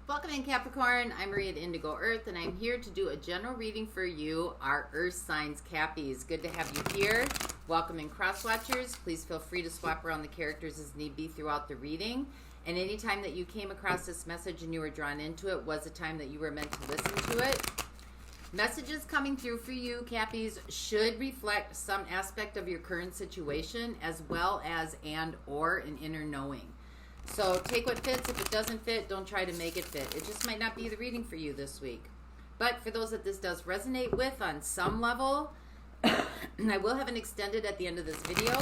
Welcome in, Capricorn. I'm Maria at Indigo Earth, and I'm here to do a general reading for you, our Earth signs Cappies. Good to have you here. Welcome in, Cross Watchers. Please feel free to swap around the characters as need be throughout the reading. And any time that you came across this message and you were drawn into it was a time that you were meant to listen to it. Messages coming through for you, Cappies, should reflect some aspect of your current situation as well as or an inner knowing. So take what fits. If it doesn't fit, don't try to make it fit. It just might not be the reading for you this week. But for those that this does resonate with on some level, I will have an extended at the end of this video.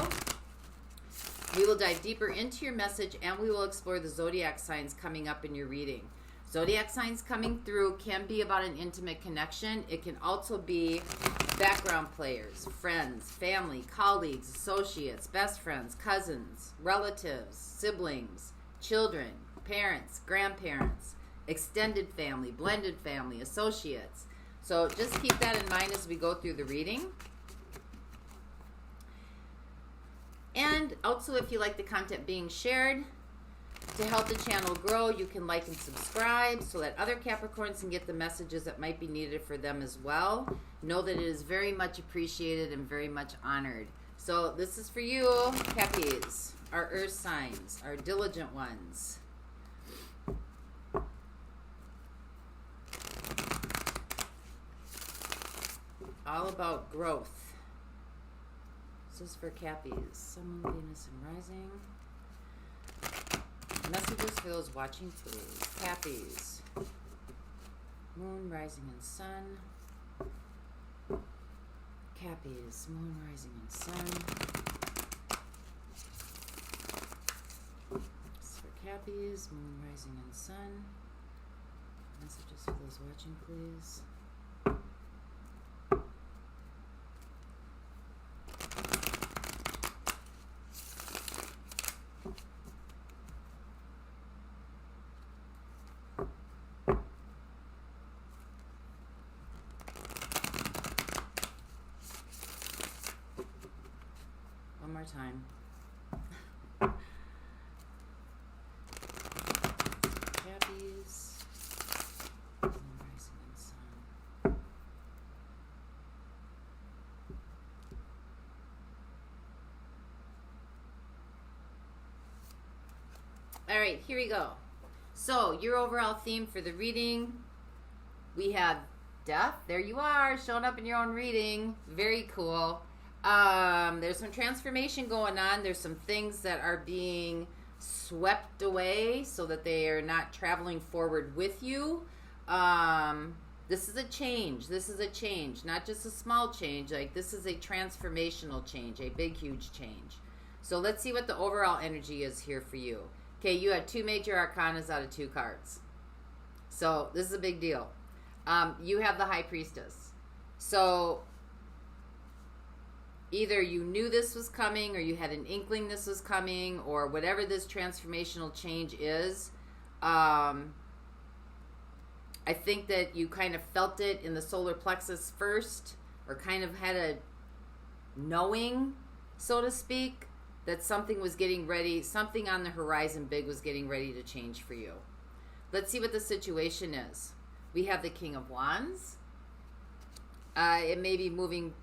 We will dive deeper into your message and we will explore the zodiac signs coming up in your reading. Zodiac signs coming through can be about an intimate connection. It can also be background players, friends, family, colleagues, associates, best friends, cousins, relatives, siblings, children, parents, grandparents, extended family, blended family, associates. So just keep that in mind as we go through the reading. And also, if you like the content being shared, to help the channel grow, you can like and subscribe so that other Capricorns can get the messages that might be needed for them as well. Know that it is very much appreciated and very much honored. So this is for you, Cappies, our Earth signs, our diligent ones. All about growth. This is for Cappies, Sun, Moon, Venus, and Rising. Messages for those watching, please. Cappies, Moon, Rising, and Sun. Cappies, Moon, Rising, and Sun. This is for Cappies, Moon, Rising, and Sun. Messages for those watching, please. One more time. Cappies, Moon, Rising, and Sun. All right, here we go. So your overall theme for the reading, we have death. There you are, showing up in your own reading. Very cool. There's some transformation going on. There's some things that are being swept away so that they are not traveling forward with you. This is a change. This is a change, not just a small change. Like, this is a transformational change, a big, huge change. So let's see what the overall energy is here for you. Okay, you had 2 major arcanas out of 2 cards. So this is a big deal. You have the High Priestess. So either you knew this was coming or you had an inkling this was coming, or whatever this transformational change is. I think that you kind of felt it in the solar plexus first, or kind of had a knowing, so to speak, that something was getting ready, something on the horizon big was getting ready to change for you. Let's see what the situation is. We have the King of Wands. It may be moving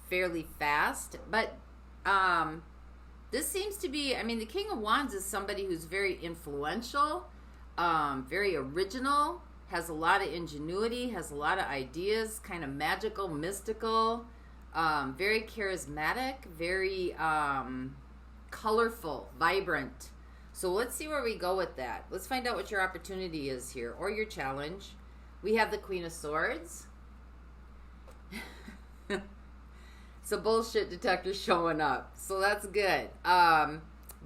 fairly fast, but this seems to be, I mean, the King of Wands is somebody who's very influential, very original, has a lot of ingenuity, has a lot of ideas, kind of magical, mystical, very charismatic, very colorful, vibrant. So let's see where we go with that. Let's find out what your opportunity is here, or your challenge. We have the Queen of Swords. So bullshit detector showing up. So that's good.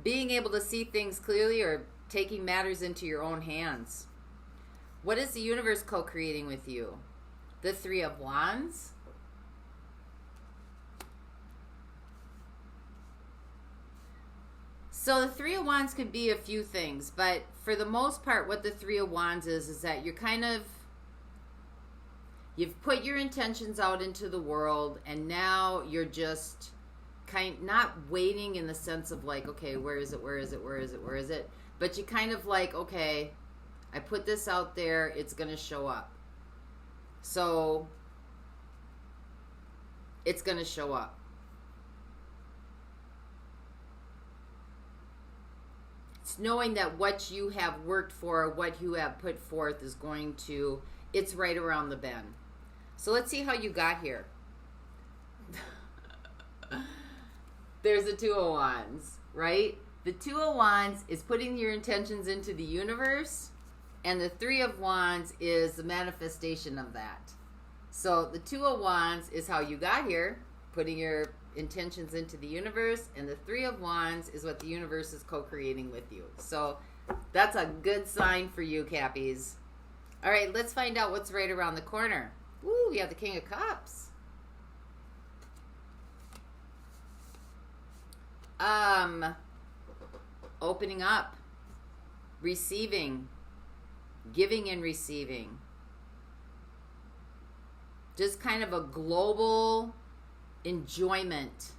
Being able to see things clearly, or taking matters into your own hands. What is the universe co-creating with you? The Three of Wands. So the Three of Wands could be a few things, but for the most part, what the Three of Wands is that you're kind of, you've put your intentions out into the world, and now you're just not waiting in the sense of like, okay, where is it, where is it, where is it, where is it? But you kind of like, okay, I put this out there, it's going to show up. So it's going to show up. It's knowing that what you have worked for, what you have put forth is going to, it's right around the bend. So let's see how you got here. There's the Two of Wands, right? The Two of Wands is putting your intentions into the universe, and the Three of Wands is the manifestation of that. So the Two of Wands is how you got here, putting your intentions into the universe, and the Three of Wands is what the universe is co-creating with you. So that's a good sign for you, Cappies. All right, let's find out what's right around the corner. Ooh, we have the King of Cups. Opening up, receiving, giving and receiving. Just kind of a global enjoyment,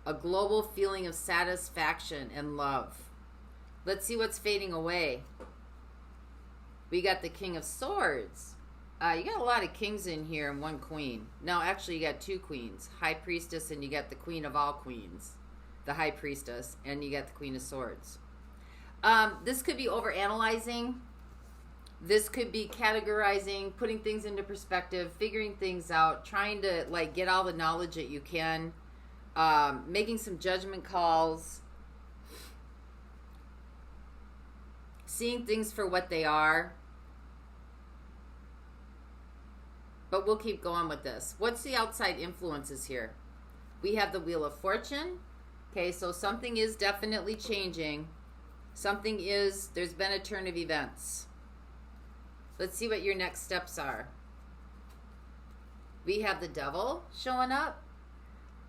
a global feeling of satisfaction and love. Let's see what's fading away. We got the King of Swords. You got a lot of kings in here and one queen. No, actually you got two queens. High Priestess, and you got the Queen of all queens. The High Priestess, and you got the Queen of Swords. This could be overanalyzing. This could be categorizing, putting things into perspective, figuring things out, trying to like get all the knowledge that you can, making some judgment calls, seeing things for what they are. But we'll keep going with this. What's the outside influences here? We have the Wheel of Fortune. Okay, so something is definitely changing. Something is, there's been a turn of events. Let's see what your next steps are. We have the Devil showing up.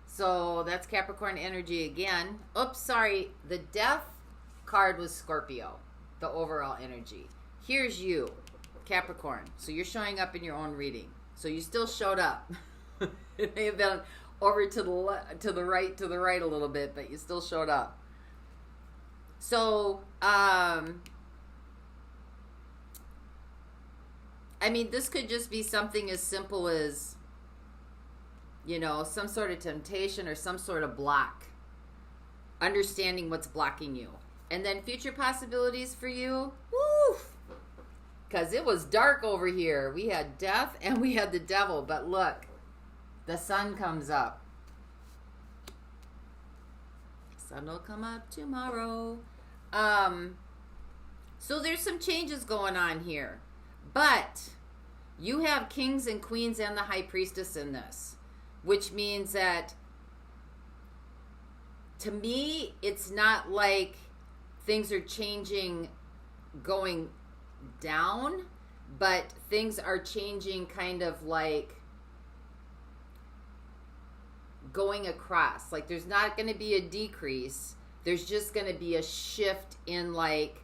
So that's Capricorn energy again. Oops, sorry. The Death card was Scorpio, the overall energy. Here's you, Capricorn. So you're showing up in your own reading. So you still showed up. It may have been over to the right a little bit, but you still showed up. So, I mean, this could just be something as simple as, you know, some sort of temptation or some sort of block. Understanding what's blocking you. And then future possibilities for you. Woo! Because it was dark over here. We had Death and we had the Devil. But look, the sun comes up. Sun will come up tomorrow. So there's some changes going on here. But you have kings and queens and the High Priestess in this. Which means that, to me, it's not like things are changing going down. But things are changing kind of like going across. Like there's not going to be a decrease. There's just going to be a shift in like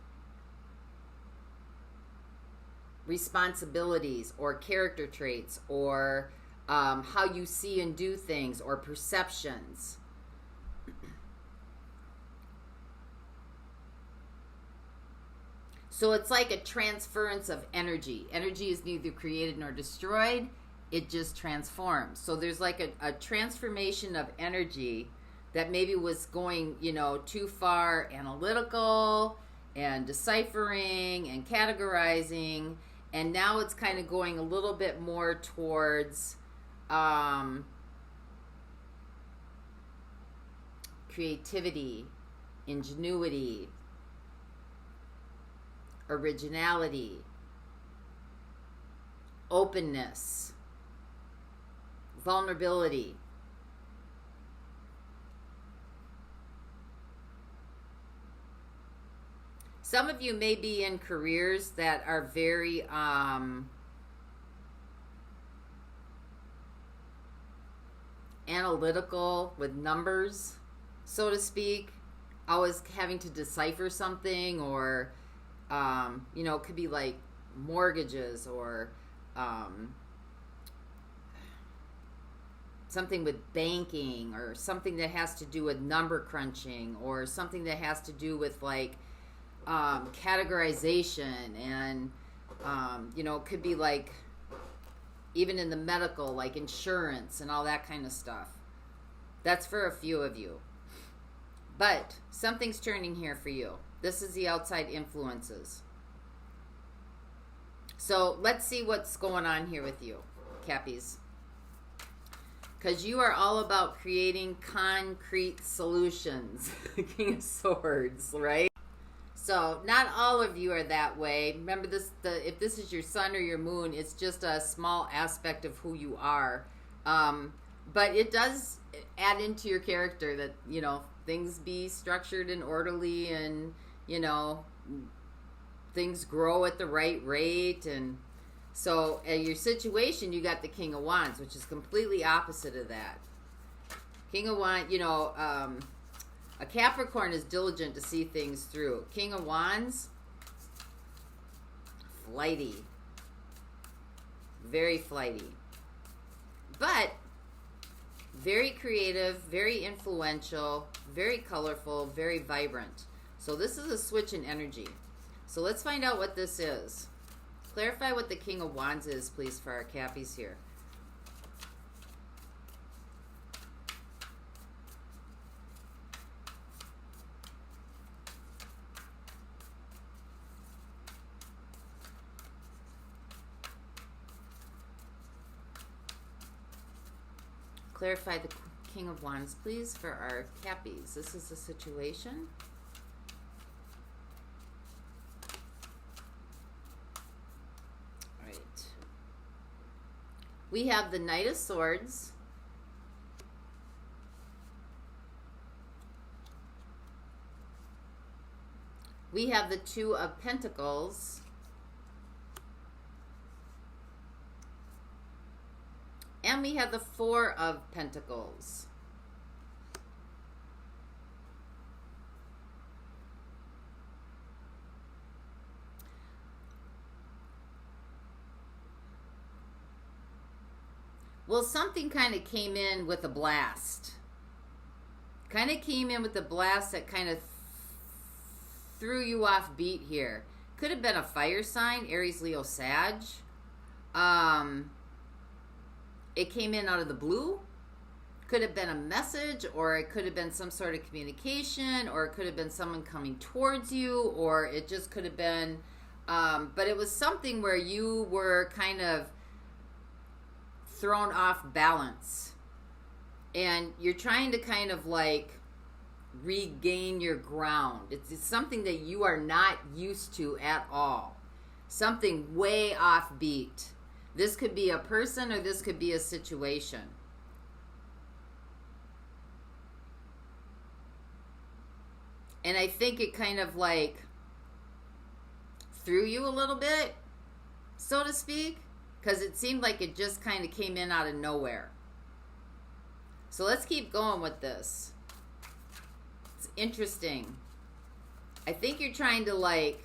responsibilities or character traits or how you see and do things or perceptions. So it's like a transference of energy. Energy is neither created nor destroyed. It just transforms. So there's like a transformation of energy that maybe was going, you know, too far analytical and deciphering and categorizing. And now it's kind of going a little bit more towards creativity, ingenuity, originality, openness, vulnerability. Some of you may be in careers that are very analytical with numbers, so to speak. Always having to decipher something, or you know, it could be like mortgages or something with banking, or something that has to do with number crunching, or something that has to do with like categorization, and you know, it could be like even in the medical, like insurance and all that kind of stuff. That's for a few of you. But something's turning here for you. This is the outside influences. So let's see what's going on here with you, Cappies. Because you are all about creating concrete solutions. King of Swords, right? So not all of you are that way. Remember this, if this is your sun or your moon, it's just a small aspect of who you are. But it does add into your character that, you know, things be structured and orderly, and, you know, things grow at the right rate. And so in your situation, you got the King of Wands, which is completely opposite of that. King of Wands, you know, a Capricorn is diligent to see things through. King of Wands, flighty. Very flighty. But very creative, very influential, very colorful, very vibrant. So this is a switch in energy. So let's find out what this is. Clarify what the King of Wands is, please, for our Cappies here. Clarify the King of Wands, please, for our Cappies. This is the situation. All right. We have the Knight of Swords. We have the Two of Pentacles. And we have the Four of Pentacles. Well, something kind of came in with a blast. Kind of came in with a blast that kind of threw you off beat here. Could have been a fire sign, Aries, Leo, Sag. It came in out of the blue. Could have been a message, or it could have been some sort of communication, or it could have been someone coming towards you, or it just could have been, but it was something where you were kind of thrown off balance. And you're trying to kind of like regain your ground. It's something that you are not used to at all. Something way offbeat. This could be a person, or this could be a situation. And I think it kind of like threw you a little bit, so to speak, because it seemed like it just kind of came in out of nowhere. So let's keep going with this. It's interesting. I think you're trying to like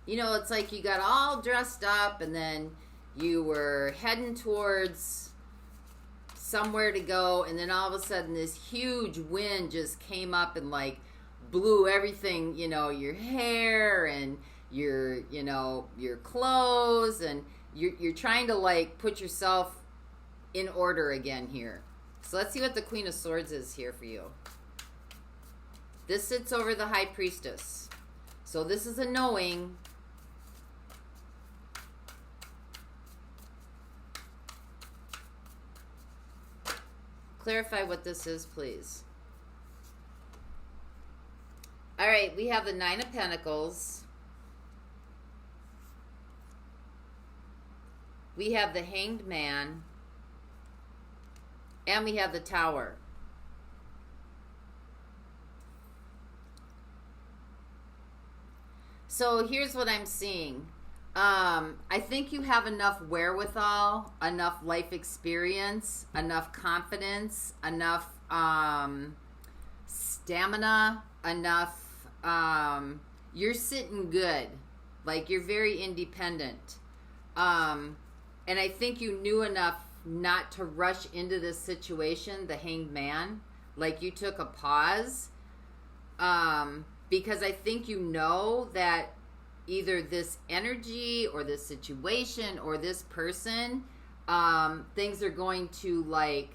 you know, it's like you got all dressed up and then you were heading towards somewhere to go, and then all of a sudden this huge wind just came up and like blew everything, you know, your hair and your, you know, your clothes, and you're trying to like put yourself in order again here. So let's see what the Queen of Swords is here for you. This sits over the High Priestess. So this is a knowing. Clarify what this is, please. All right, we have the Nine of Pentacles. We have the Hanged Man. And we have the Tower. So here's what I'm seeing. I think you have enough wherewithal, enough life experience, enough confidence, enough stamina, enough, you're sitting good. Like, you're very independent. And I think you knew enough not to rush into this situation, the Hanged Man. Like you took a pause. Because I think you know that either this energy or this situation or this person, things are going to like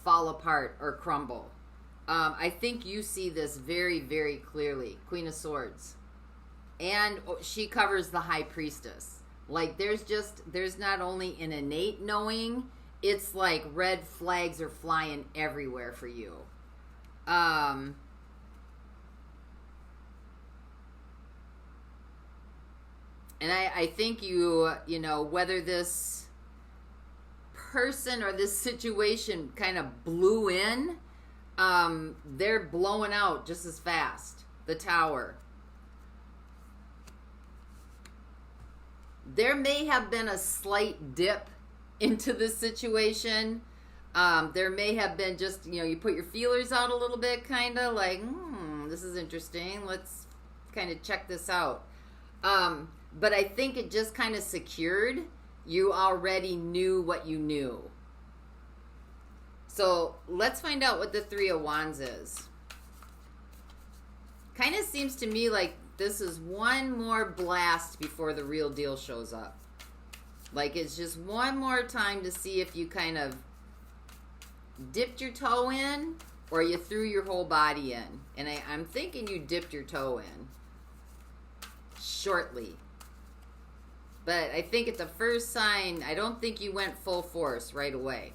fall apart or crumble. I think you see this very, very clearly. Queen of Swords. And she covers the High Priestess. Like there's not only an innate knowing, it's like red flags are flying everywhere for you. And I think you know, whether this person or this situation kind of blew in, they're blowing out just as fast. The Tower. There may have been a slight dip into this situation. There may have been just, you know, you put your feelers out a little bit, kind of like, this is interesting. Let's kind of check this out. But I think it just kind of secured. You already knew what you knew. So let's find out what the Three of Wands is. Kind of seems to me like this is one more blast before the real deal shows up. Like it's just one more time to see if you kind of dipped your toe in or you threw your whole body in. And I'm thinking you dipped your toe in shortly. But I think at the first sign, I don't think you went full force right away.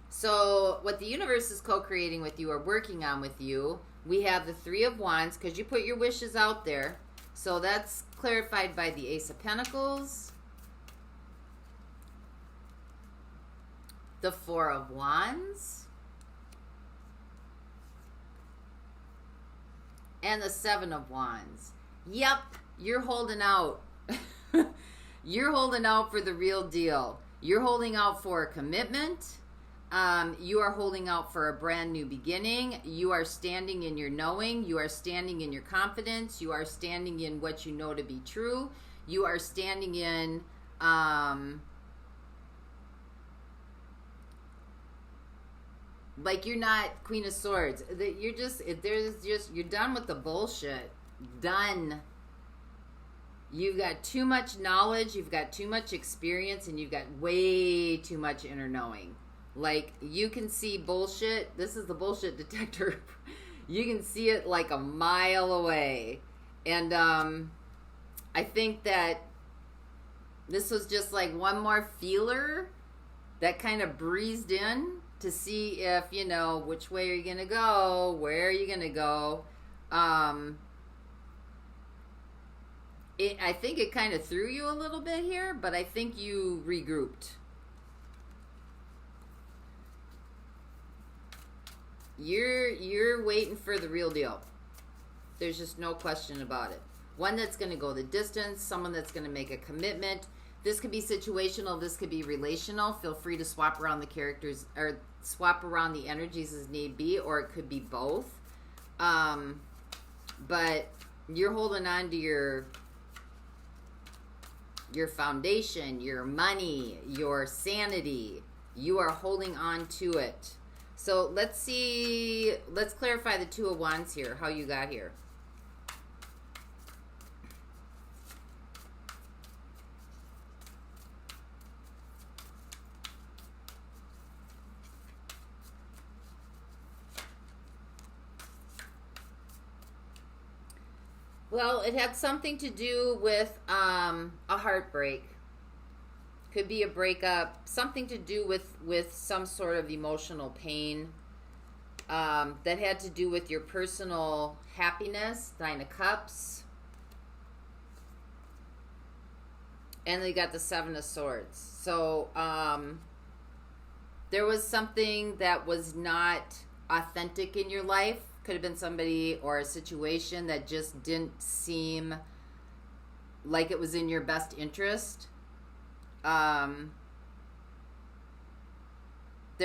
So what the universe is co-creating with you or working on with you, we have the Three of Wands because you put your wishes out there. So that's clarified by the Ace of Pentacles, the Four of Wands, and the Seven of Wands. Yep, you're holding out. You're holding out for the real deal. You're holding out for a commitment. You are holding out for a brand new beginning. You are standing in your knowing. You are standing in your confidence. You are standing in what you know to be true. You are standing in like you're not Queen of Swords. You're just you're done with the bullshit. Done. You've got too much knowledge, you've got too much experience, and you've got way too much inner knowing. Like, you can see bullshit. This is the bullshit detector. You can see it like a mile away. And I think that this was just like one more feeler that kind of breezed in to see if, you know, which way are you going to go? Where are you going to go? I think it kind of threw you a little bit here, but I think you regrouped. You're waiting for the real deal. There's just no question about it. One that's going to go the distance, someone that's going to make a commitment. This could be situational, this could be relational. Feel free to swap around the characters or swap around the energies as need be, or it could be both. But you're holding on to your foundation, your money, your sanity. You are holding on to it. So let's see, let's clarify the Two of Wands here, how you got here. Well, it had something to do with a heartbreak. Could be a breakup. Something to do with some sort of emotional pain. That had to do with your personal happiness. Nine of Cups. And they got the Seven of Swords. So, there was something that was not authentic in your life. Could have been somebody or a situation that just didn't seem like it was in your best interest. There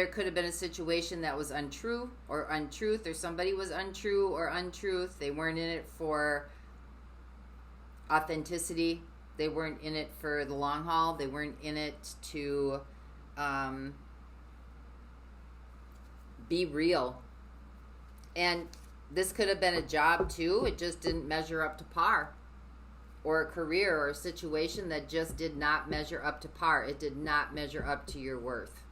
could have been a situation that was untrue or untruth, or somebody was untrue or untruth. They weren't in it for authenticity. They weren't in it for the long haul. They weren't in it to be real. And this could have been a job too. It just didn't measure up to par. Or a career or a situation that just did not measure up to par. It did not measure up to your worth.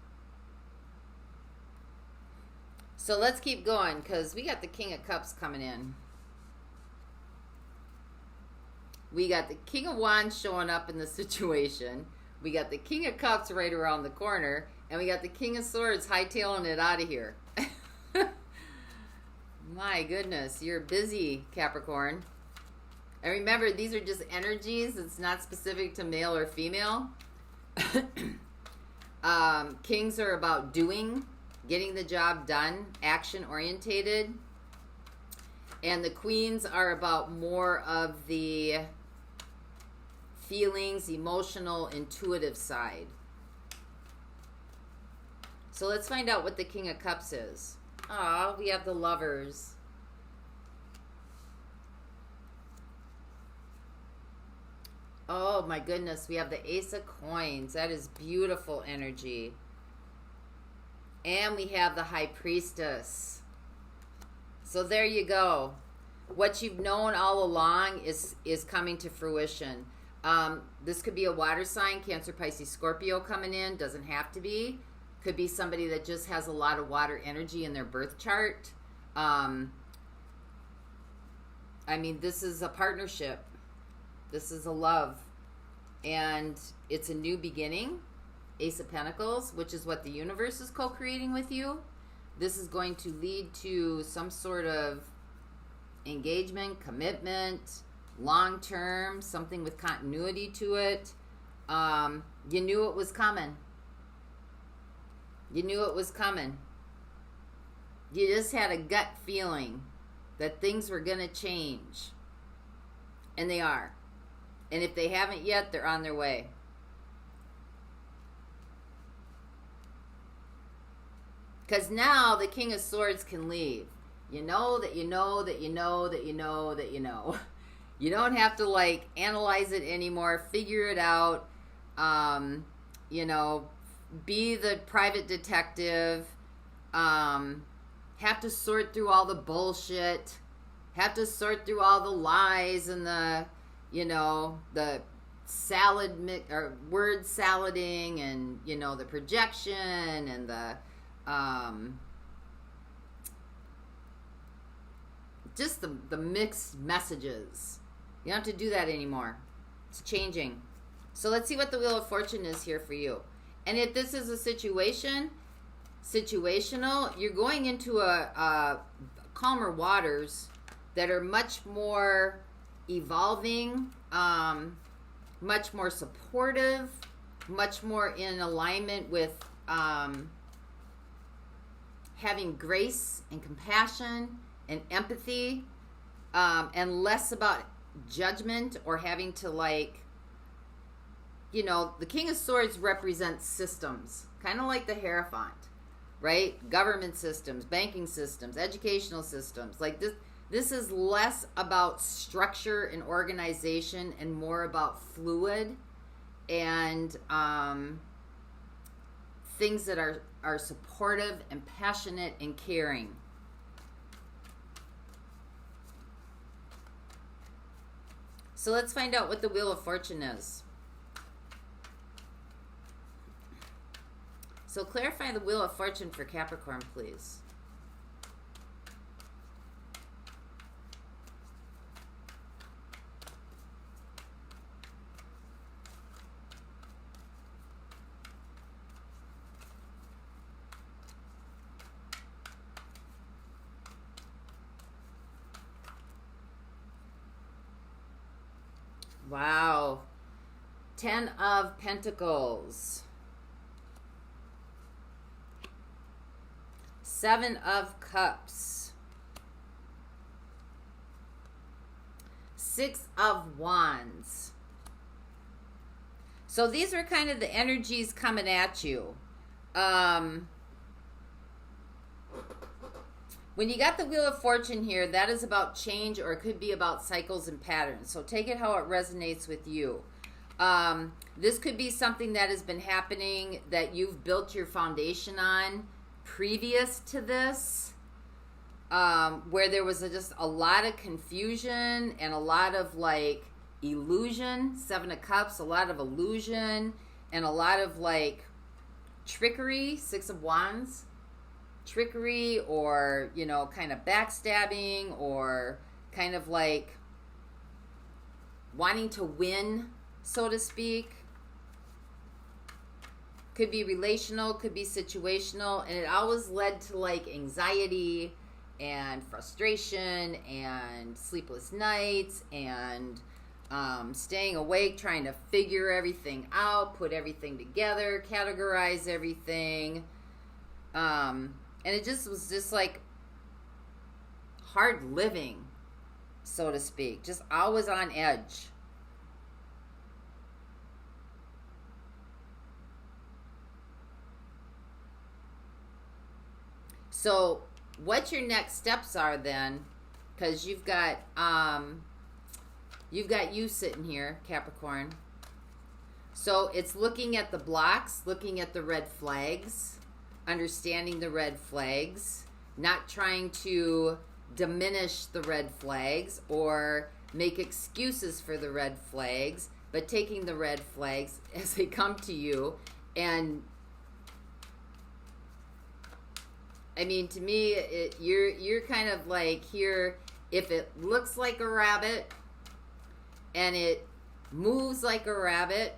So let's keep going, because we got the King of Cups coming in. We got the King of Wands showing up in the situation. We got the King of Cups right around the corner. And we got the King of Swords hightailing it out of here. My goodness, you're busy, Capricorn. And remember, these are just energies. It's not specific to male or female. Kings are about doing, getting the job done, action orientated. And the queens are about more of the feelings, emotional, intuitive side. So let's find out what the King of Cups is. Ah, we have the Lovers. Oh my goodness, we have the Ace of Coins. That is beautiful energy. And we have the High Priestess. So there you go. What you've known all along is coming to fruition. This could be a water sign, Cancer, Pisces, Scorpio coming in. Doesn't have to be. Could be somebody that just has a lot of water energy in their birth chart. I mean, this is a partnership. This is a love. And it's a new beginning. Ace of Pentacles, which is what the universe is co-creating with you. This is going to lead to some sort of engagement, commitment, long-term, something with continuity to it. You knew it was coming. You knew it was coming. You just had a gut feeling that things were going to change. And they are. And if they haven't yet, they're on their way. Because now the King of Swords can leave. You know that you know that you know that you know that you know. You don't have to like analyze it anymore. Figure it out. You know, be the private detective. Have to sort through all the bullshit. Have to sort through all the lies and the, you know, the or word salading and, you know, the projection and the just the mixed messages. You don't have to do that anymore. It's changing. So let's see what the Wheel of Fortune is here for you. And if this is a situational, you're going into a calmer waters that are much more evolving, much more supportive, much more in alignment with having grace and compassion and empathy, and less about judgment or having to, like, you know, the King of Swords represents systems, kind of like the Hierophant, right? Government systems, banking systems, educational systems. Like this is less about structure and organization and more about fluid and things that are supportive and passionate and caring. So let's find out what the Wheel of Fortune is. So clarify the Wheel of Fortune for Capricorn, please. Wow. 10 of Pentacles. 7 of Cups. 6 of Wands. So these are kind of the energies coming at you. When you got the Wheel of Fortune here, that is about change, or it could be about cycles and patterns. So take it how it resonates with you. This could be something that has been happening that you've built your foundation on previous to this, where there was just a lot of confusion and a lot of like illusion. Seven of Cups, a lot of illusion and a lot of like trickery. Six of Wands, trickery, or, you know, kind of backstabbing, or kind of like wanting to win, so to speak. Could be relational, could be situational, and it always led to like anxiety and frustration and sleepless nights and staying awake, trying to figure everything out, put everything together, categorize everything. And it just was just like hard living, so to speak, just always on edge. So what your next steps are then, because you've got you sitting here, Capricorn. So it's looking at the blocks, looking at the red flags, understanding the red flags, not trying to diminish the red flags or make excuses for the red flags, but taking the red flags as they come to you. And I mean, to me, you're kind of like here, if it looks like a rabbit and it moves like a rabbit.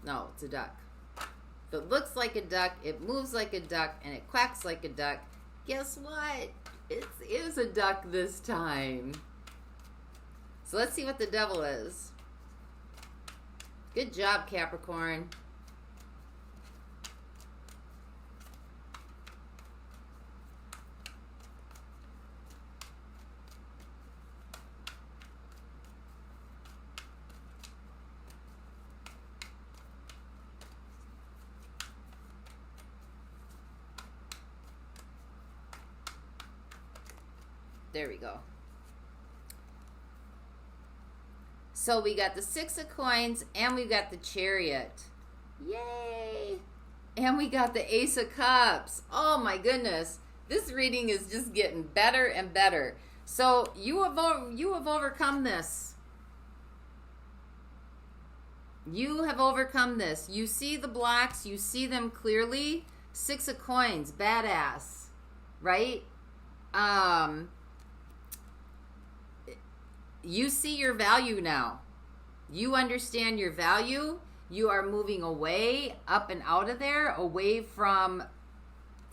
No, it's a duck. If it looks like a duck, it moves like a duck, and it quacks like a duck, guess what? It is a duck this time. So let's see what the devil is. Good job, Capricorn. There we go. So we got the Six of Coins and we got the Chariot. Yay! And we got the Ace of Cups. Oh my goodness. This reading is just getting better and better. So you have overcome this. You have overcome this. You see the blocks. You see them clearly. Six of Coins. Badass. Right? You see your value now. You understand your value. You are moving away, up and out of there, away from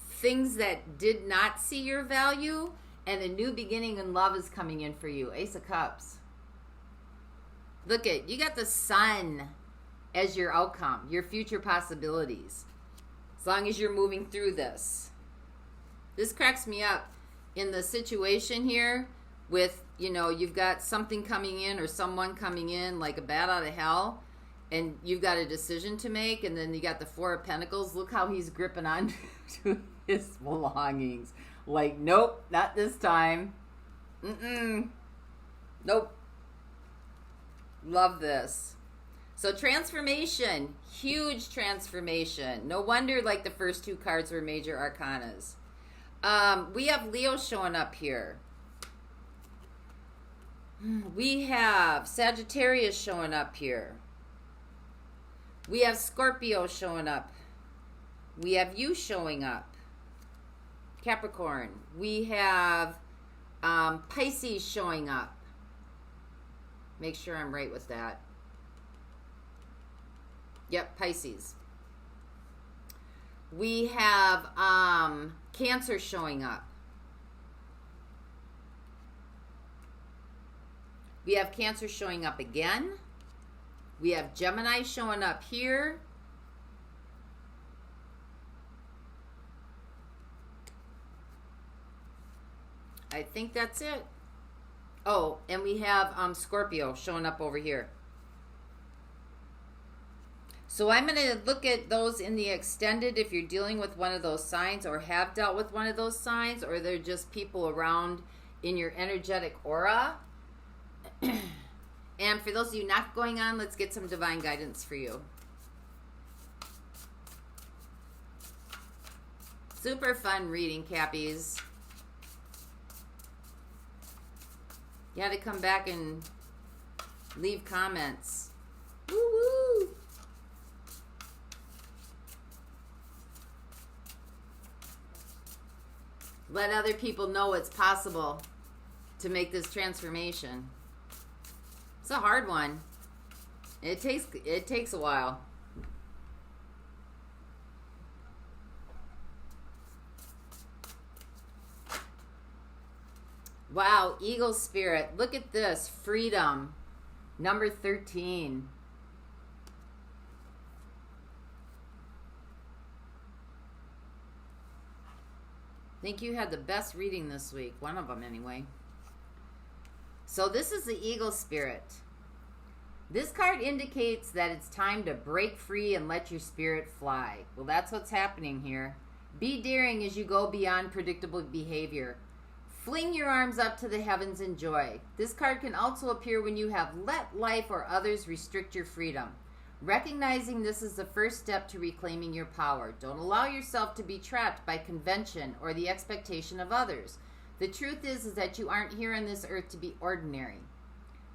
things that did not see your value, and a new beginning in love is coming in for you. Ace of Cups. Look at, you got the Sun as your outcome, your future possibilities, as long as you're moving through this. This cracks me up in the situation here with, you know, you've got something coming in or someone coming in like a bat out of hell, and you've got a decision to make, and then you got the Four of Pentacles. Look how he's gripping on to his belongings. Like, nope, not this time. Nope. Love this. So transformation, huge transformation. No wonder like the first two cards were major arcanas. We have Leo showing up here. We have Sagittarius showing up here. We have Scorpio showing up. We have you showing up, Capricorn. We have Pisces showing up. Make sure I'm right with that. Yep, Pisces. We have Cancer showing up. We have Cancer showing up again. We have Gemini showing up here. I think that's it. Oh, and we have Scorpio showing up over here. So I'm going to look at those in the extended if you're dealing with one of those signs or have dealt with one of those signs, or they're just people around in your energetic aura. And for those of you not going on, let's get some divine guidance for you. Super fun reading, Cappies. You had to come back and leave comments. Woo-woo! Let other people know it's possible to make this transformation. It's a hard one. It takes a while. Wow, Eagle Spirit. Look at this. Freedom. Number 13. I think you had the best reading this week. One of them, anyway. So this is the Eagle Spirit. This card indicates that it's time to break free and let your spirit fly. Well, that's what's happening here. Be daring as you go beyond predictable behavior. Fling your arms up to the heavens in joy. This card can also appear when you have let life or others restrict your freedom. Recognizing this is the first step to reclaiming your power. Don't allow yourself to be trapped by convention or the expectation of others. The truth is that you aren't here on this earth to be ordinary,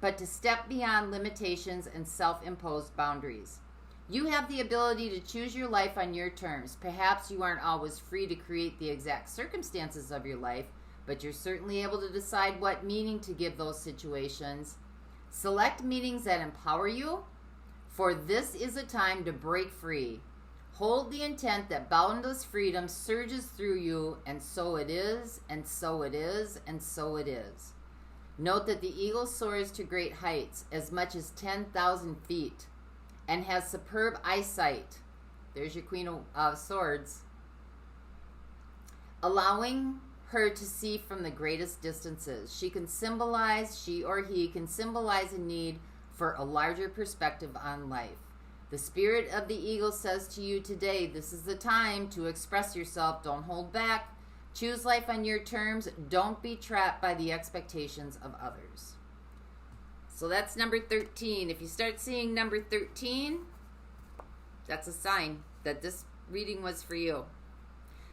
but to step beyond limitations and self-imposed boundaries. You have the ability to choose your life on your terms. Perhaps you aren't always free to create the exact circumstances of your life, but you're certainly able to decide what meaning to give those situations. Select meanings that empower you, for this is a time to break free. Hold the intent that boundless freedom surges through you, and so it is, and so it is, and so it is. Note that the eagle soars to great heights, as much as 10,000 feet, and has superb eyesight. There's your Queen of Swords. Allowing her to see from the greatest distances. She or he can symbolize a need for a larger perspective on life. The spirit of the eagle says to you today, this is the time to express yourself. Don't hold back. Choose life on your terms. Don't be trapped by the expectations of others. So that's number 13. If you start seeing number 13, that's a sign that this reading was for you.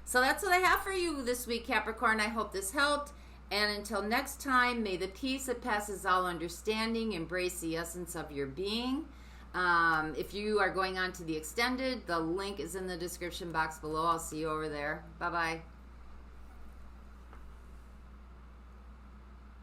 So that's what I have for you this week, Capricorn. I hope this helped. And until next time, may the peace that passes all understanding embrace the essence of your being. If you are going on to the extended, the link is in the description box below. I'll see you over there. Bye-bye.